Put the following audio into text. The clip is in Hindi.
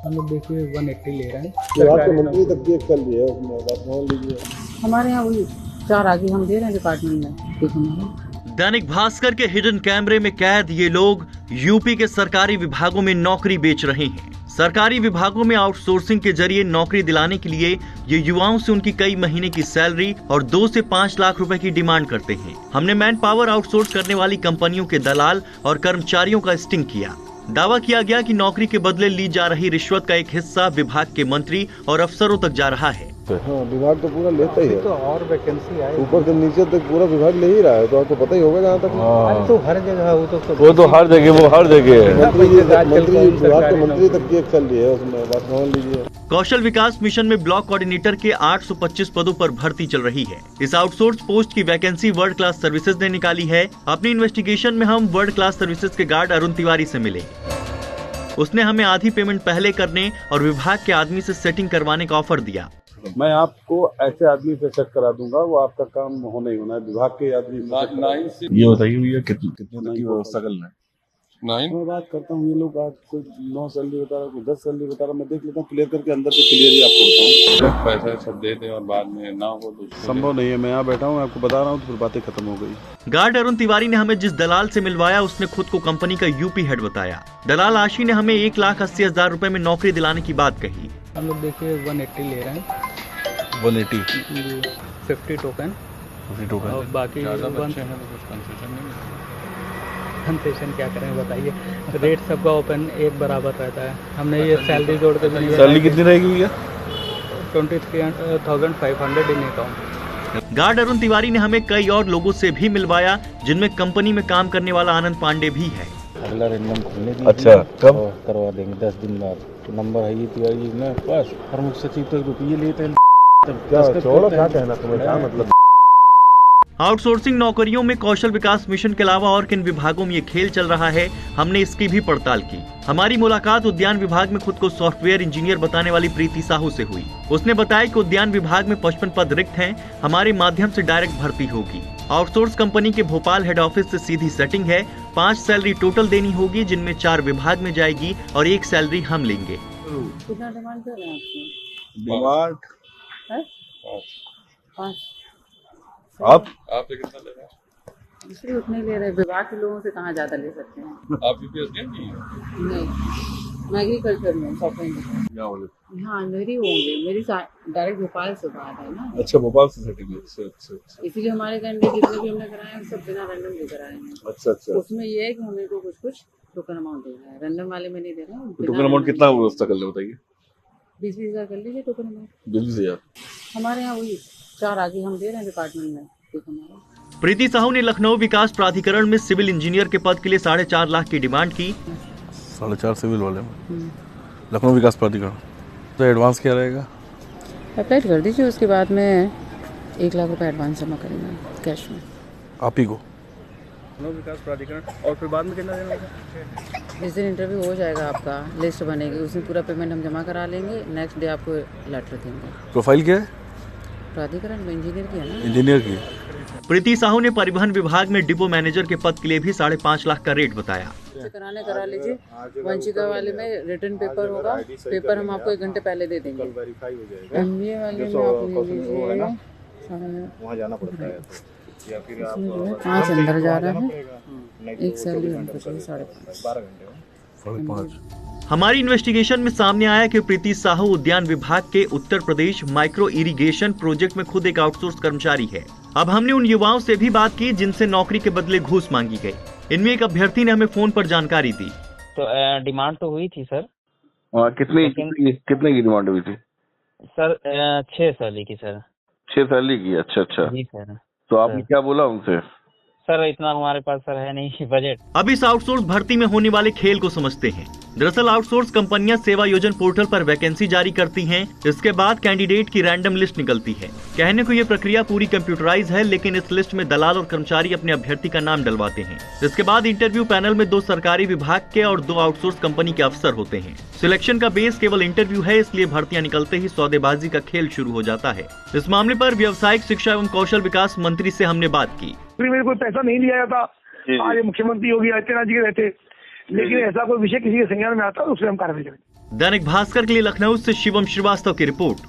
हम लोग देखिए 180 ले रहे हैं। आपके मंत्री तक की एक चल रही है, उसमें बात मान लीजिए। हमारे यहाँ वही 4 आगे हम दे रहे हैं डिपार्टमेंट में। एक हमारा दैनिक भास्कर के हिडन कैमरे में कैद ये लोग यूपी के सरकारी विभागों में नौकरी बेच रहे हैं। सरकारी विभागों में आउटसोर्सिंग के जरिए नौकरी दिलाने के लिए ये युवाओं से उनकी कई महीने की सैलरी और 2 से 5 लाख रुपए की डिमांड करते हैं। हमने मैन पावर आउटसोर्स करने वाली कंपनियों के दलाल और कर्मचारियों का स्टिंग किया। दावा किया गया कि नौकरी के बदले ली जा रही रिश्वत का एक हिस्सा विभाग के मंत्री और अफसरों तक जा रहा है। हाँ, विभाग तो पूरा लेता ही है, तो और वैकेंसी आई ऊपर से नीचे तक पूरा विभाग ले ही रहा है, तो आपको पता ही होगा जहाँ तक। तो हर जगह वो तो हर जगह है। विभाग के मंत्री तक की एक चल रही है, उसमें बात मान लीजिए। कौशल विकास मिशन में ब्लॉक कोऑर्डिनेटर के 825 पदों पर भर्ती चल रही है। इस आउटसोर्स पोस्ट की वैकेंसी वर्ल्ड क्लास सर्विसेज ने निकाली है। अपनी इन्वेस्टिगेशन में हम वर्ल्ड क्लास सर्विसेज के गार्ड अरुण तिवारी से मिले। उसने हमें आधी पेमेंट पहले करने और विभाग के आदमी से सेटिंग करवाने का ऑफर दिया। मैं आपको ऐसे आदमी पे सेट करा दूंगा, वो आपका काम होना ही होना है। विभाग के आदमी ये बताइए भैया कितने तक की व्यवस्था करना है? मैं बात करता हूँ, ये लोग आज कोई 9 सैलरी बता रहा, कोई 10 सैलरी बता रहा, मैं देख लेता हूँ, क्लियर करके अंदर से क्लियर ही आपको बताऊँ। पैसा सब दे दे और बाद में ना हो तो संभव नहीं है। मैं यहाँ बैठा हूँ, आपको बता रहा हूँ, तो फिर बातें खत्म हो गई। गार्ड अरुण तिवारी ने हमें जिस दलाल से मिलवाया उसने खुद को कंपनी का यूपी हेड बताया। दलाल आशी ने हमें 1,80,000 रुपए में नौकरी दिलाने की बात कही। हम लोग देखिए 180 ले रहे हैं, 180 50 टोकन और बाकी कंसेशन क्या करें बताइए। रेट सबका ओपन एक बराबर रहता है। हमने ये सैलरी जोड़ के भी सैलरी कितनी रहेगी भैया? 23,500 इन अकाउंट। गार्ड अरुण तिवारी ने हमें कई और लोगों से भी मिलवाया, जिनमें कंपनी में काम करने वाला आनंद पांडे भी है। अगला रैंडम खोलने की अच्छा, कब करवा देंगे? 10 दिन बाद। तो नंबर है ये तिवारी जी ना पास, प्रमुख सचिव तक रुपये लेते हैं। क्या छोड़ो, क्या कहना तुम्हें, क्या मतलब। आउटसोर्सिंग नौकरियों में कौशल विकास मिशन के अलावा और किन विभागों में ये खेल चल रहा है, हमने इसकी भी पड़ताल की। हमारी मुलाकात उद्यान विभाग में खुद को सॉफ्टवेयर इंजीनियर बताने वाली प्रीति साहू से हुई। उसने बताया कि उद्यान विभाग में 55 पद रिक्त हैं। हमारे माध्यम से डायरेक्ट भर्ती होगी। आउटसोर्स कंपनी के भोपाल हेड ऑफिस से सीधी सेटिंग है। 5 सैलरी टोटल देनी होगी, जिनमें 4 विभाग में जाएगी और 1 सैलरी हम लेंगे। कितना डिमांड कर रहे हैं आपकी? डिमांड है 5। आप कितना ले रहे हैं? इसलिए उतने ले रहे हैं। विभाग के लोगों से कहाँ ज्यादा ले सकते हैं? आप यूपीएससी नहीं, मैं एग्रीकल्चर में सॉफ्टवेयर इंजीनियर। हाँ मेरी होंगे, मेरी डायरेक्ट भोपाल से बात है ना। अच्छा, भोपाल से सेटिंग है। अच्छा। इसीलिए हमारे कैंडिडेट जितने भी हमने कराए हैं सब बिना रैंडम ले कराए हैं। अच्छा। उसमें ये है कि हमें को कुछ टोकन अमाउंट देना है, रैंडम वाले में नहीं दे रहे हैं। टोकन अमाउंट कितना व्यवस्था कर ले बताइए? 20,000 कर लीजिए टोकन अमाउंट। 20,000 हमारे यहाँ वही 4 आगे हम दे रहे हैं डिपार्टमेंट में। एक हमारा प्रीति साहू ने लखनऊ विकास प्राधिकरण में सिविल इंजीनियर के पद के लिए 4.5 लाख की डिमांड की। 4.5 सिविल वाले में लखनऊ विकास प्राधिकरण। तो एडवांस क्या रहेगा? अप्लाई कर दीजिए, उसके बाद में 1 लाख रुपए एडवांस जमा करेंगे कैश में। आप ही को लखनऊ विकास प्राधिकरण। और फिर बाद में कितना देना होगा? जिस दिन इंटरव्यू हो जाएगा आपका, लिस्ट बनेगी, उस दिन पूरा पेमेंट हम जमा करा लेंगे। नेक्स्ट डे आपको लेटर देंगे। प्रोफाइल क्या है? प्राधिकरण में इंजीनियर की है ना। इंजीनियर की। प्रीति साहू ने परिवहन विभाग में डिपो मैनेजर के पद के लिए भी 5.5 लाख का रेट बताया। कराने करा लीजिए। वंशिका वाले में रिटर्न पेपर होगा, पेपर हम आपको 1 घंटे पहले दे देंगे। MBA वाले में आप ले लीजिए, वहाँ जाना पड़ता है या फिर आप 5 अंदर जा रहा है। 1 सैलरी हमको चाहिए 5.5। 5.5। हमारी इन्वेस्टिगेशन में सामने आया कि प्रीति साहू उद्यान विभाग के Uttar Pradesh micro irrigation project में खुद एक आउटसोर्स कर्मचारी है। अब हमने उन युवाओं से भी बात की जिनसे नौकरी के बदले घूस मांगी गई। इनमें एक अभ्यर्थी ने हमें फोन पर जानकारी दी। तो डिमांड तो हुई थी सर। कितने की डिमांड हुई थी सर? 6 सैलरी की सर। 6 सैलरी की। अच्छा। जी सर। तो आपने क्या बोला उनसे? सर इतना हमारे पास सर है नहीं बजट। अब इस आउटसोर्स भर्ती में होने वाले खेल को समझते हैं। दरअसल आउटसोर्स कंपनियां सेवा योजन पोर्टल पर वैकेंसी जारी करती हैं। इसके बाद कैंडिडेट की रैंडम लिस्ट निकलती है। कहने को ये प्रक्रिया पूरी कंप्यूटराइज है, लेकिन इस लिस्ट में दलाल और कर्मचारी अपने अभ्यर्थी का नाम डलवाते हैं। इसके बाद इंटरव्यू पैनल में 2 सरकारी विभाग के और 2 आउटसोर्स कंपनी के अफसर होते हैं। सिलेक्शन का बेस केवल इंटरव्यू है, इसलिए भर्तियां निकलते ही सौदेबाजी का खेल शुरू हो जाता है। इस मामले पर व्यावसायिक शिक्षा एवं कौशल विकास मंत्री से हमने बात की। मेरे कोई पैसा नहीं लिया जाता। आज मुख्यमंत्री योगी आदित्यनाथ जी के रहते लेकिन ऐसा कोई विषय किसी के संज्ञान में आता है तो उसमें हम कार्रवाई करेंगे। दैनिक भास्कर के लिए लखनऊ से शिवम श्रीवास्तव की रिपोर्ट।